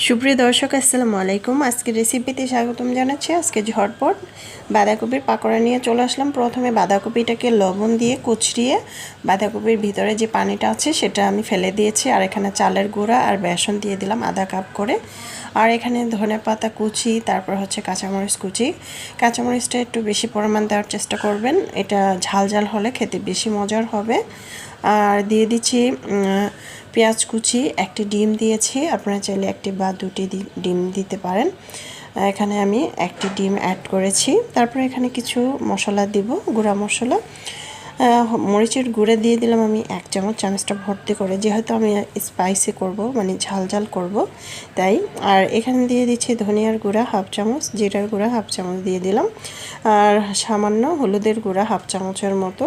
সুপ্রিয় দর্শক আসসালামু আলাইকুম। আজকে রেসিপিতে স্বাগতম জানাচ্ছি। আজকে ঝটপট বাঁধাকপির পাকোড়া নিয়ে চলে আসলাম। প্রথমে বাঁধাকপিটাকে লবণ দিয়ে কুচরিয়ে বাঁধাকপির ভিতরে যে পানিটা আছে সেটা আমি ফেলে দিয়েছি। আর এখানে চালের গুঁড়া আর বেসন দিয়ে দিলাম আধা কাপ করে। আর এখানে ধনেপাতা কুচি, তারপর হচ্ছে কাঁচামরিচ কুচি। কাঁচামরিচটা একটু বেশি পরিমাণ দেওয়ার চেষ্টা করবেন, এটা ঝাল ঝাল হলে খেতে বেশি মজার হবে। আর দিয়ে দিচ্ছি পেঁয়াজ কুচি, একটি ডিম দিয়েছি, আপনারা চাইলে একটি বা দুটি ডিম দিতে পারেন। এখানে আমি একটি ডিম অ্যাড করেছি। তারপরে এখানে কিছু মশলা দিব, গুঁড়া মশলা। মরিচের গুঁড়ো দিয়ে দিলাম আমি 1 চামচ, চামচটা ভর্তি করে, যেহেতু আমি স্পাইসি করব, মানে ঝাল ঝাল করব তাই। আর এখানে দিয়ে দিচ্ছি ধনিয়ার গুঁড়া 1/2 চামচ, জিরার গুঁড়া 1/2 চামচ দিয়ে দিলাম, আর সামান্য হলুদের গুঁড়া 1/2 চামচের মতো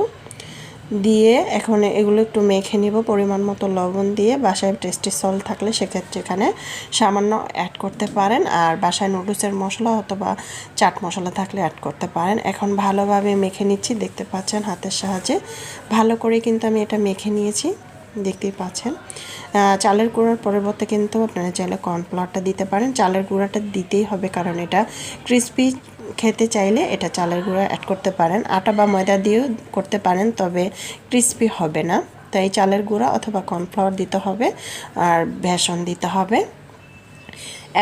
দিয়ে এখন এগুলো একটু মেখে নিব। পরিমাণ মতো লবণ দিয়ে, বাসায় টেস্টি সল্ট থাকলে সেক্ষেত্রে এখানে সামান্য অ্যাড করতে পারেন, আর বাসায় নুডলসের মশলা অথবা চাট মশলা থাকলে অ্যাড করতে পারেন। এখন ভালোভাবে মেখে নিচ্ছি, দেখতে পাচ্ছেন হাতের সাহায্যে ভালো করে কিন্তু আমি এটা মেখে নিয়েছি, দেখতেই পাচ্ছেন। চালের গুঁড়ার পরিবর্তে কিন্তু আপনারা চাইলে কর্নফ্লাওয়ারটা দিতে পারেন। চালের গুঁড়াটা দিতেই হবে, কারণ এটা ক্রিসপি খেতে চাইলে এটা চালের গুঁড়া অ্যাড করতে পারেন। আটা বা ময়দা দিয়েও করতে পারেন, তবে ক্রিসপি হবে না। তাই চালের গুঁড়া অথবা কর্নফ্লাওয়ার দিতে হবে, আর বেসন দিতে হবে।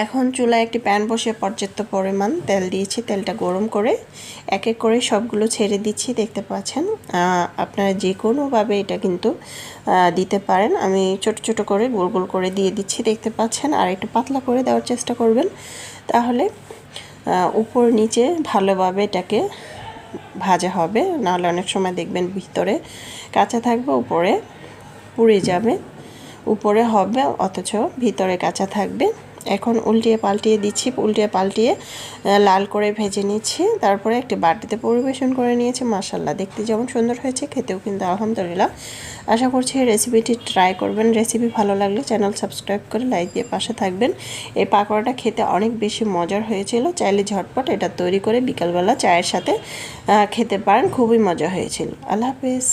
এখন চুলায় একটি প্যান বসিয়ে পর্যাপ্ত পরিমাণ তেল দিয়েছি। তেলটা গরম করে এক এক করে সবগুলো ছেড়ে দিচ্ছি, দেখতে পাচ্ছেন। আপনারা যে কোনোভাবে এটা কিন্তু দিতে পারেন। আমি ছোট ছোট করে গোল গোল করে দিয়ে দিচ্ছি, দেখতে পাচ্ছেন। আর একটু পাতলা করে দেওয়ার চেষ্টা করবেন, তাহলে উপর নিচে ভালোভাবে এটাকে ভাজা হবে। নাহলে অনেক সময় দেখবেন ভিতরে কাঁচা থাকবে, উপরে পুড়ে যাবে। উপরে হবে অথচ ভিতরে কাঁচা থাকবে। এখন উল্টিয়ে পাল্টিয়ে দিচ্ছি, উল্টিয়ে পাল্টিয়ে লাল করে ভেজে নিচ্ছি। তারপরে একটি বাটিতে পরিবেশন করে নিয়েছি। মাশাআল্লাহ, দেখতে যেমন সুন্দর হয়েছে, খেতেও কিন্তু আলহামদুলিল্লাহ। আশা করছি রেসিপিটি ট্রাই করবেন। রেসিপি ভালো লাগলে চ্যানেল সাবস্ক্রাইব করে লাইক দিয়ে পাশে থাকবেন। এই পাকোড়াটা খেতে অনেক বেশি মজার হয়েছিল। চাইলে ঝটপট এটা তৈরি করে বিকালবেলা চায়ের সাথে খেতে পারেন, খুবই মজা হয়েছিল। আল্লাহ হাফেজ।